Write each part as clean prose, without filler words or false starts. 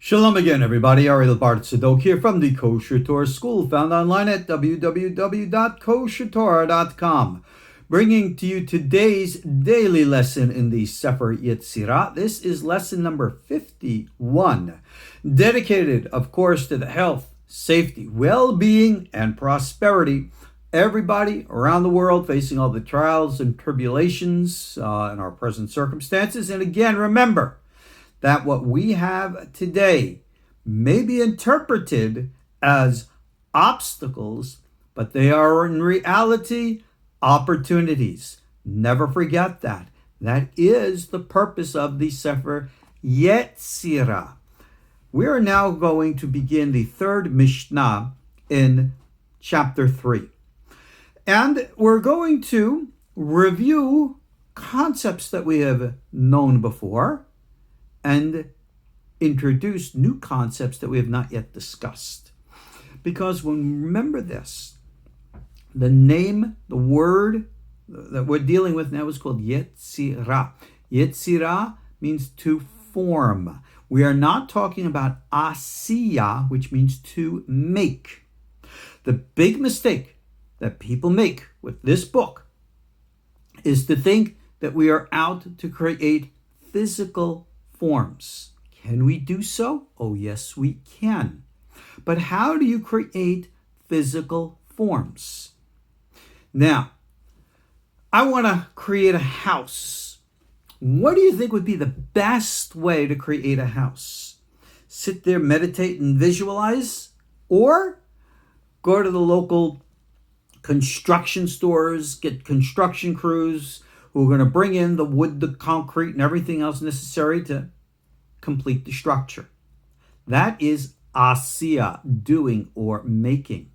Shalom again, everybody. Ariel Tzadok here from the KosherTorah School, found online at www.KosherTorah.com. Bringing to you today's daily lesson in the Sefer Yetzirah. This is lesson number 51, dedicated, of course, to the health, safety, well-being, and prosperity. Everybody around the world facing all the trials and tribulations in our present circumstances. And again, remember that what we have today may be interpreted as obstacles, but they are in reality opportunities. Never forget that. That is the purpose of the Sefer Yetzirah. We are now going to begin the third Mishna in chapter 3. And we're going to review concepts that we have known before and introduce new concepts that we have not yet discussed. Because remember this, the name, the word that we're dealing with now is called Yetzirah. Yetzirah means to form. We are not talking about asiyah, which means to make. The big mistake that people make with this book is to think that we are out to create physical forms. Can we do so? Oh, yes, we can. But how do you create physical forms? Now, I want to create a house. What do you think would be the best way to create a house? Sit there, meditate, and visualize? Or go to the local construction stores, get construction crews who are going to bring in the wood, the concrete, and everything else necessary to complete the structure. That is asiyah, doing or making.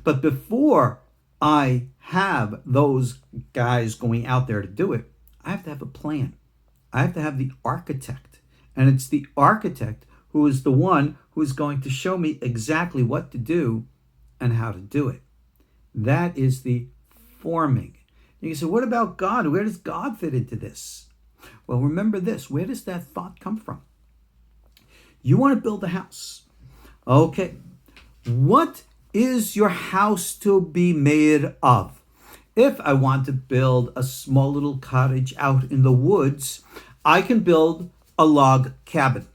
But before I have those guys going out there to do it, I have to have a plan. I have to have the architect. And it's the architect who is the one who is going to show me exactly what to do and how to do it. That is the forming. You can say, what about God? Where does God fit into this? Well, remember this. Where does that thought come from? You want to build a house. Okay. What is your house to be made of? If I want to build a small little cottage out in the woods, I can build a log cabin.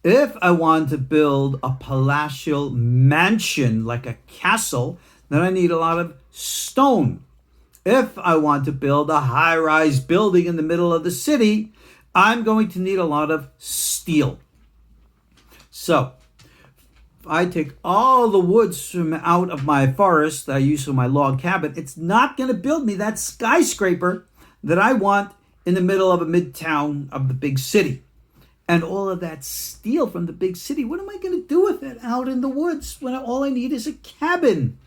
If I want to build a palatial mansion like a castle, then I need a lot of stone. If I want to build a high-rise building in the middle of the city, I'm going to need a lot of steel. So, if I take all the woods from out of my forest that I use for my log cabin, it's not going to build me that skyscraper that I want in the middle of a midtown of the big city. And all of that steel from the big city, what am I going to do with it out in the woods when all I need is a cabin?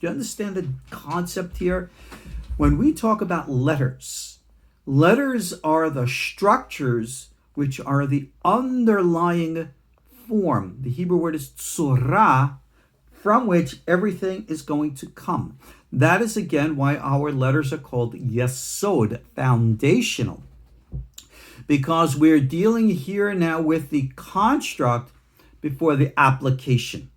Do you understand the concept here? When we talk about letters, letters are the structures which are the underlying form. The Hebrew word is tzorah, from which everything is going to come. That is again why our letters are called yesod, foundational. Because we're dealing here now with the construct before the application.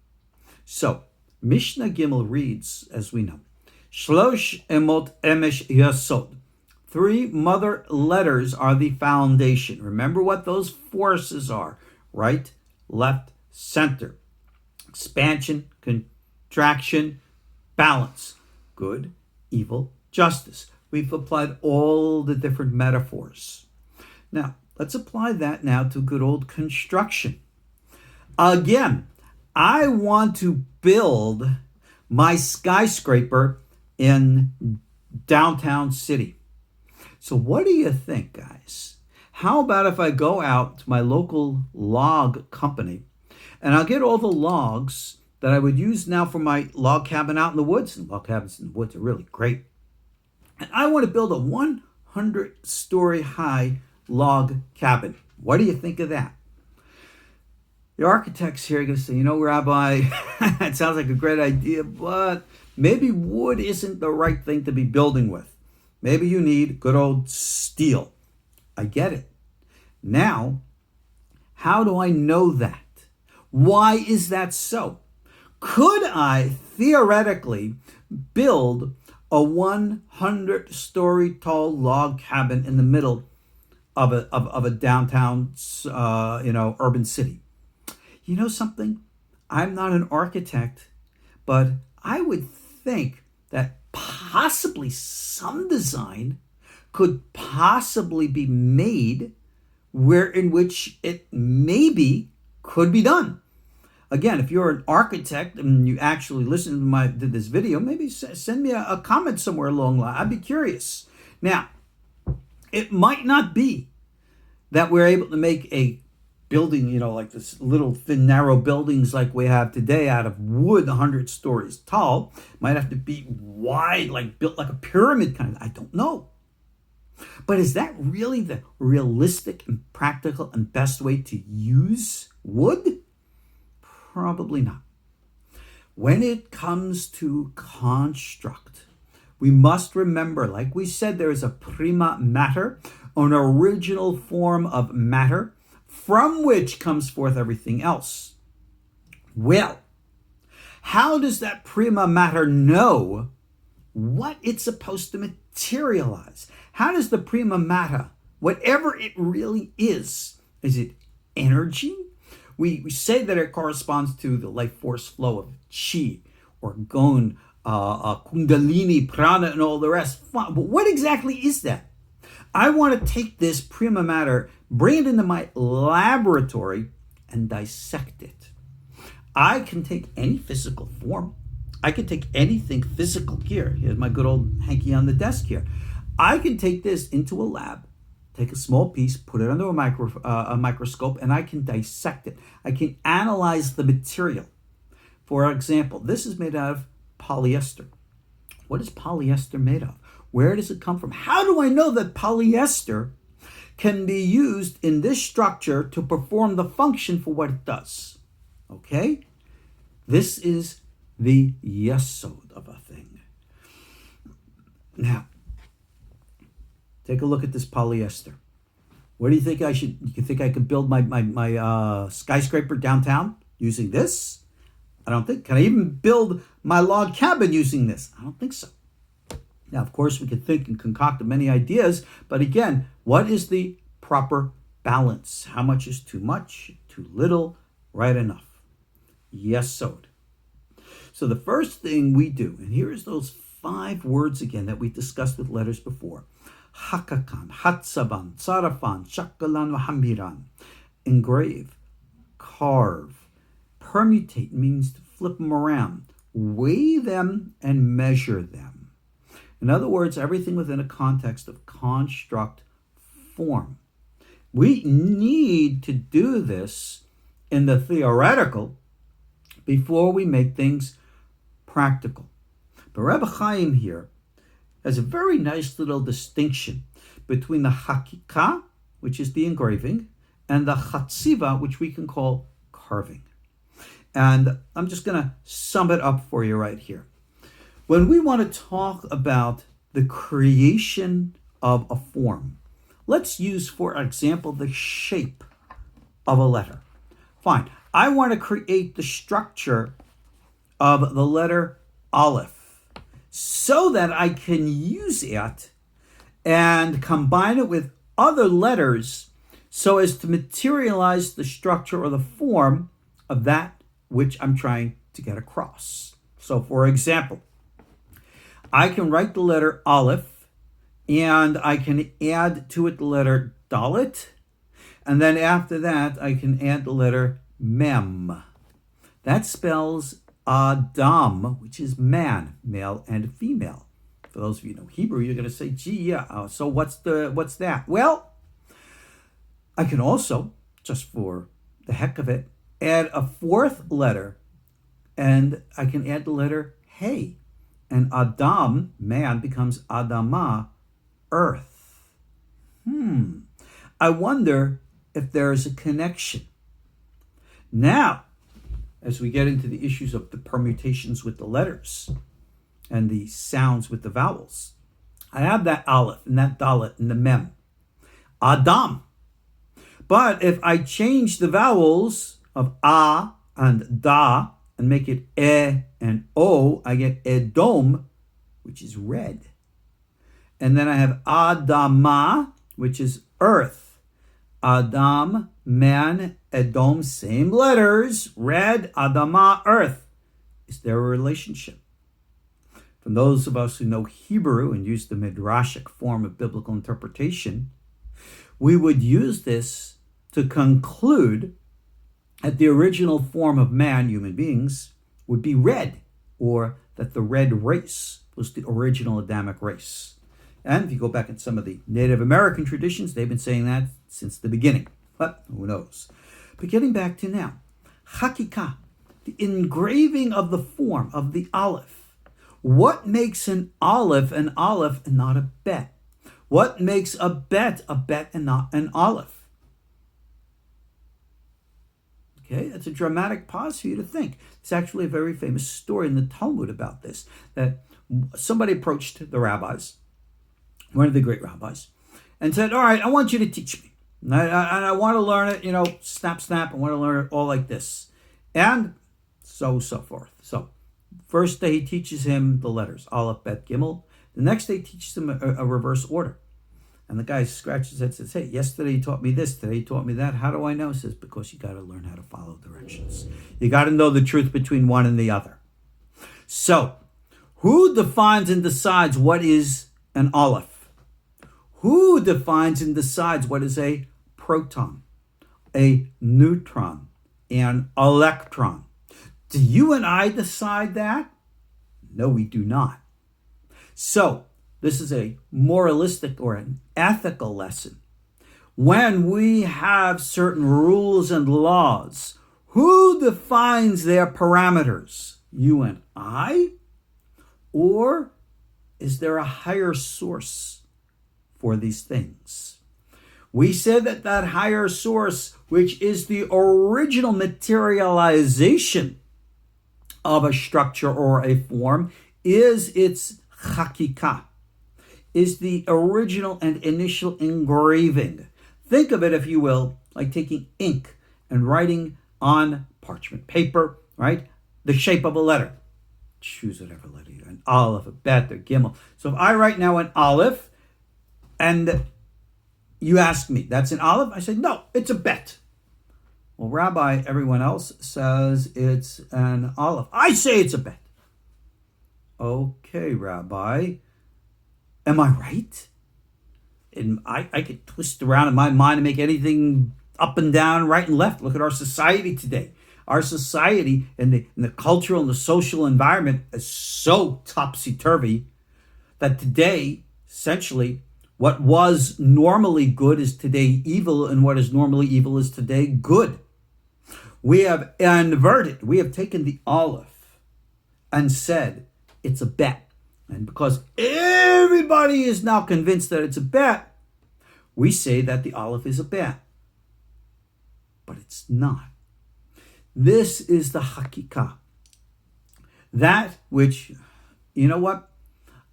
So, Mishna Gimel reads, as we know, Shlosh emot emesh yasod. 3 mother letters are the foundation. Remember what those forces are. Right, left, center. Expansion, contraction, balance. Good, evil, justice. We've applied all the different metaphors. Now, let's apply that now to good old construction. Again, I want to build my skyscraper in downtown city. So what do you think, guys? How about if I go out to my local log company and I'll get all the logs that I would use now for my log cabin out in the woods? And log cabins in the woods are really great. And I want to build a 100-story high log cabin. What do you think of that? The architects here are going to say, Rabbi, it sounds like a great idea, but maybe wood isn't the right thing to be building with. Maybe you need good old steel. I get it. Now, How do I know that? Why is that so? Could I theoretically build a 100-story tall log cabin in the middle of a downtown, urban city? You know something? I'm not an architect, but I would think that possibly some design could possibly be made in which it maybe could be done. Again, if you're an architect and you actually listen to this video, maybe send me a comment somewhere along the line. I'd be curious. Now, it might not be that we're able to make a building, like this little thin, narrow buildings like we have today out of wood, 100 stories tall. Might have to be wide, built like a pyramid kind of. I don't know. But is that really the realistic and practical and best way to use wood? Probably not. When it comes to construct, we must remember, like we said, there is a prima mater, an original form of matter, from which comes forth everything else. Well, how does that prima mater know what it's supposed to materialize? How does the prima mater, whatever it really is it energy? We say that it corresponds to the life force flow of chi, or gon, kundalini, prana, and all the rest. But what exactly is that? I want to take this prima mater, bring it into my laboratory, and dissect it. I can take any physical form. I can take anything physical here. Here's my good old hanky on the desk here. I can take this into a lab, take a small piece, put it under a microscope, and I can dissect it. I can analyze the material. For example, this is made out of polyester. What is polyester made of? Where does it come from? How do I know that polyester can be used in this structure to perform the function for what it does? Okay? This is the yesod of a thing. Now, take a look at this polyester. What do you think you think I could build my skyscraper downtown using this? I don't think. Can I even build my log cabin using this? I don't think so. Now, of course, we can think and concoct many ideas, but again, what is the proper balance? How much is too much, too little, right enough? Yesod. So the first thing we do, and here's those 5 words again that we discussed with letters before. Hakikah, Hatzivah, Tzarafan, Shakalan, Hamiran. Engrave, carve. Permutate means to flip them around. Weigh them and measure them. In other words, everything within a context of construct form. We need to do this in the theoretical before we make things practical. But Rebbe Chaim here has a very nice little distinction between the Hakikah, which is the engraving, and the Hatzivah, which we can call carving. And I'm just going to sum it up for you right here. When we want to talk about the creation of a form, let's use, for example, the shape of a letter. Fine. I want to create the structure of the letter Aleph so that I can use it and combine it with other letters so as to materialize the structure or the form of that which I'm trying to get across. So, for example, I can write the letter Aleph, and I can add to it the letter Dalet, and then after that, I can add the letter Mem. That spells Adam, which is man, male and female. For those of you who know Hebrew, you're going to say, gee, yeah, so what's that? Well, I can also, just for the heck of it, add a 4th letter, and I can add the letter Hey. And Adam, man, becomes Adama, earth. I wonder if there is a connection. Now, as we get into the issues of the permutations with the letters and the sounds with the vowels, I have that Aleph and that Dalet and the Mem. Adam. But if I change the vowels of a and da and make it e and o, I get Edom, which is red. And then I have Adama, which is earth. Adam, man, Edom, same letters, red, Adama, earth. Is there a relationship? For those of us who know Hebrew and use the midrashic form of biblical interpretation, we would use this to conclude that the original form of man, human beings, would be red, or that the red race was the original Adamic race. And if you go back in some of the Native American traditions, they've been saying that since the beginning. But who knows? But getting back to now, Hakikah, the engraving of the form of the Aleph. What makes an Aleph and not a bet? What makes a bet and not an Aleph? Okay, that's a dramatic pause for you to think. It's actually a very famous story in the Talmud about this, that somebody approached the rabbis, one of the great rabbis, and said, all right, I want you to teach me. And I want to learn it, snap. I want to learn it all like this. And so forth. So first day he teaches him the letters, Aleph, Bet, Gimel. The next day he teaches him a reverse order. And the guy scratches his head and says, hey, yesterday you taught me this, today you taught me that. How do I know? He says, because you got to learn how to follow directions. You got to know the truth between one and the other. So, who defines and decides what is an Aleph? Who defines and decides what is a proton, a neutron, an electron? Do you and I decide that? No, we do not. So, this is a moralistic or an ethical lesson. When we have certain rules and laws, who defines their parameters? You and I? Or is there a higher source for these things? We said that higher source, which is the original materialization of a structure or a form, is its Hakikah, is the original and initial engraving. Think of it, if you will, like taking ink and writing on parchment paper, right? The shape of a letter. Choose whatever letter you want, an Aleph, a Bet, a Gimel. So if I write now an Aleph, and you ask me, that's an Aleph? I say, no, it's a Bet. Well, Rabbi, everyone else says it's an Aleph. I say it's a Bet. Okay, Rabbi. Am I right? And I could twist around in my mind and make anything up and down, right and left. Look at our society today. Our society and the cultural and the social environment is so topsy-turvy that today, essentially, what was normally good is today evil, and what is normally evil is today good. We have inverted. We have taken the Aleph and said it's a bet. And because everybody is now convinced that it's a bet, we say that the Aleph is a bet. But it's not. This is the Hakikah. That which, you know what?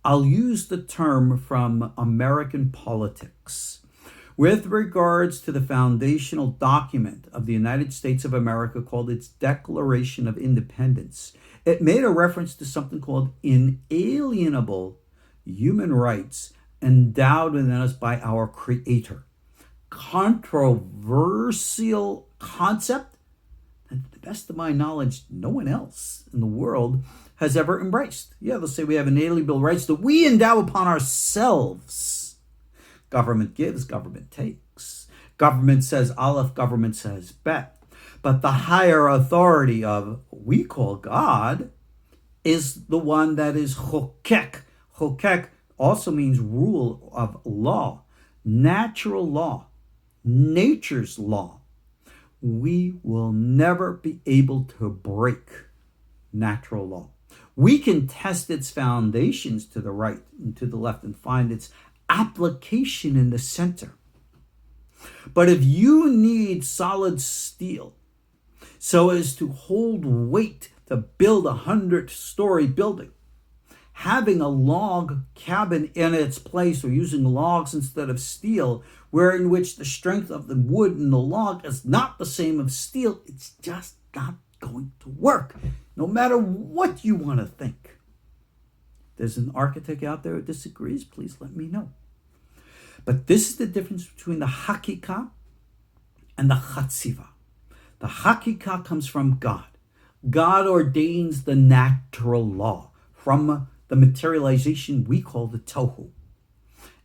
I'll use the term from American politics. With regards to the foundational document of the United States of America called its Declaration of Independence, it made a reference to something called inalienable human rights endowed within us by our Creator. Controversial concept, and to the best of my knowledge, no one else in the world has ever embraced. Yeah, they'll say we have inalienable rights that we endow upon ourselves. Government gives, government takes. Government says Aleph, government says Bet. But the higher authority of we call God is the one that is Chokek. Chokek also means rule of law, natural law, nature's law. We will never be able to break natural law. We can test its foundations to the right and to the left and find its application in the center. But if you need solid steel so as to hold weight to build a 100-story building, having a log cabin in its place, or using logs instead of steel, where in which the strength of the wood and the log is not the same of steel, it's just not going to work, no matter what you want to think. There's an architect out there who disagrees, please let me know. But this is the difference between the Hakikah and the Hatzivah. The Hakikah comes from God. God ordains the natural law from the materialization we call the Tohu.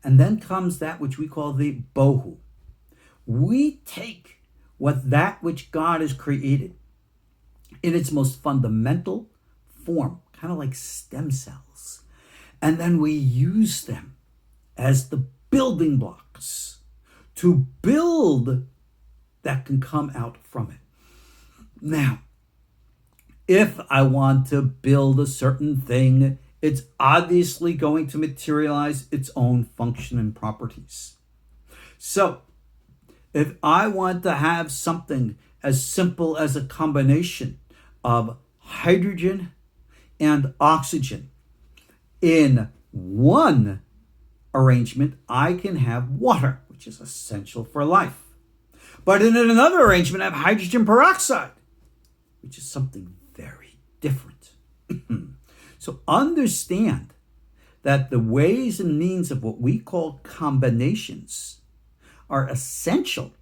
And then comes that which we call the Bohu. We take that which God has created in its most fundamental form, kind of like stem cells, and then we use them as the building blocks to build that can come out from it. Now, if I want to build a certain thing, it's obviously going to materialize its own function and properties. So, if I want to have something as simple as a combination of hydrogen and oxygen in one arrangement, I can have water, which is essential for life. But in another arrangement, I have hydrogen peroxide, which is something very different. So understand that the ways and means of what we call combinations are essential,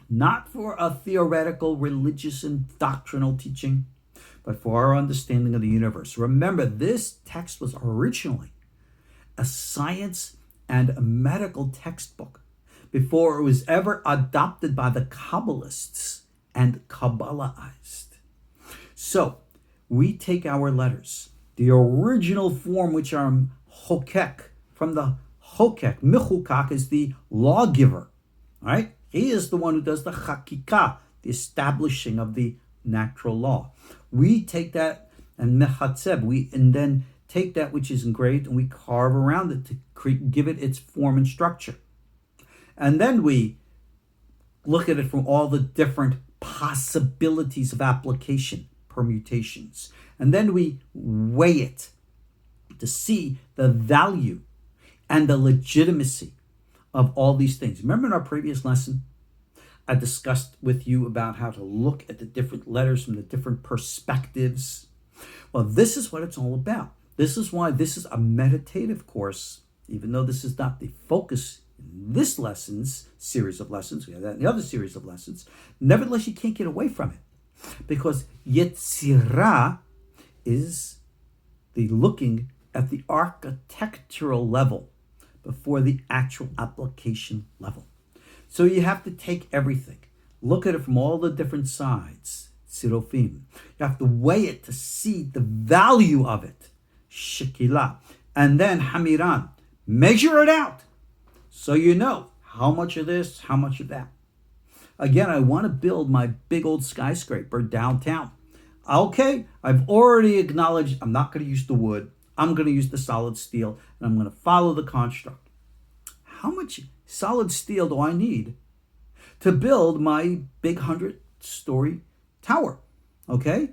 not for a theoretical, religious, and doctrinal teaching, but for our understanding of the universe. Remember, this text was originally a science and a medical textbook before it was ever adopted by the Kabbalists and Kabbalaized. So, we take our letters, the original form, which are Hokek, from the Hokek. Mechukak is the lawgiver, right? He is the one who does the Hakikah, the establishing of the natural law. We take that and mechatzeb, and then take that which is engraved and we carve around it to give it its form and structure. And then we look at it from all the different possibilities of application, permutations. And then we weigh it to see the value and the legitimacy of all these things. Remember in our previous lesson, I discussed with you about how to look at the different letters from the different perspectives. Well, this is what it's all about. This is why this is a meditative course, even though this is not the focus in this series of lessons. We have that in the other series of lessons. Nevertheless, you can't get away from it, because Yetzirah is the looking at the architectural level before the actual application level. So you have to take everything, look at it from all the different sides, Sirofim. You have to weigh it to see the value of it, Shekilah. And then Hamiran, measure it out so you know how much of this, how much of that. Again, I want to build my big old skyscraper downtown. Okay, I've already acknowledged I'm not going to use the wood. I'm going to use the solid steel, and I'm going to follow the construct. How much solid steel do I need to build my big 100-story tower? Okay,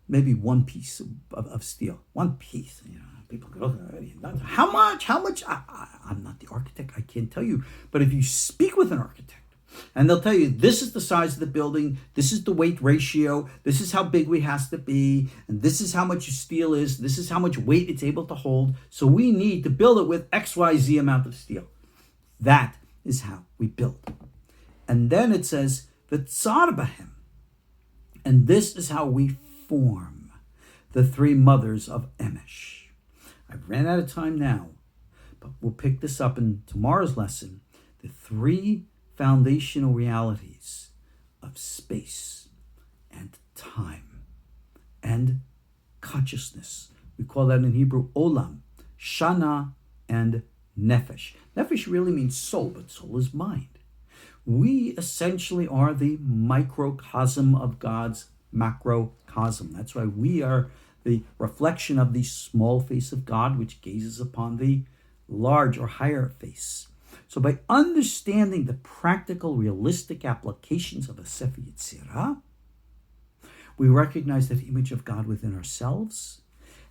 maybe one piece of steel, one piece. You know, people go, how much? I'm not the architect. I can't tell you. But if you speak with an architect, and they'll tell you, this is the size of the building, this is the weight ratio, this is how big we has to be, and this is how much steel is, this is how much weight it's able to hold. So we need to build it with XYZ amount of steel. That is how we build. And then it says, V'tzarbahem. And this is how we form the three mothers of Emesh. I've ran out of time now, but we'll pick this up in tomorrow's lesson. The three foundational realities of space and time and consciousness. We call that in Hebrew olam, shana, and nefesh. Nefesh really means soul, but soul is mind. We essentially are the microcosm of God's macrocosm. That's why we are the reflection of the small face of God, which gazes upon the large or higher face. So by understanding the practical, realistic applications of a Sefer Yetzirah, we recognize that image of God within ourselves,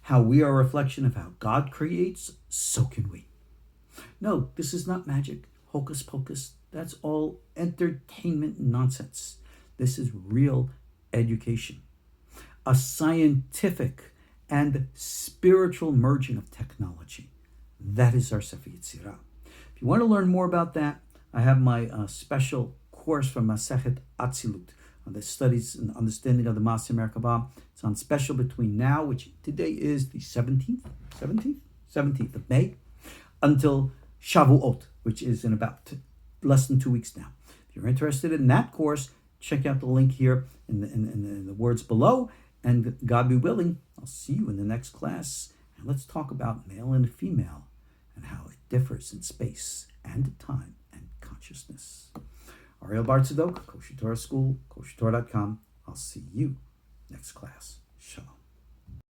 how we are a reflection of how God creates, so can we. No, this is not magic, hocus pocus. That's all entertainment nonsense. This is real education, a scientific and spiritual merging of technology. That is our Sefer Yetzirah. If you want to learn more about that, I have my special course from Masechet Atzilut on the studies and understanding of the Ma'aseh Merkava. It's on special between now, which today is the 17th of May, until Shavuot, which is in about less than 2 weeks now. If you're interested in that course, check out the link here in the words below. And God be willing, I'll see you in the next class. And let's talk about male and female and how it differs in space and time and consciousness. Ariel Tzadok, KosherTorah School, KosherTorah.com. I'll see you next class. Shalom.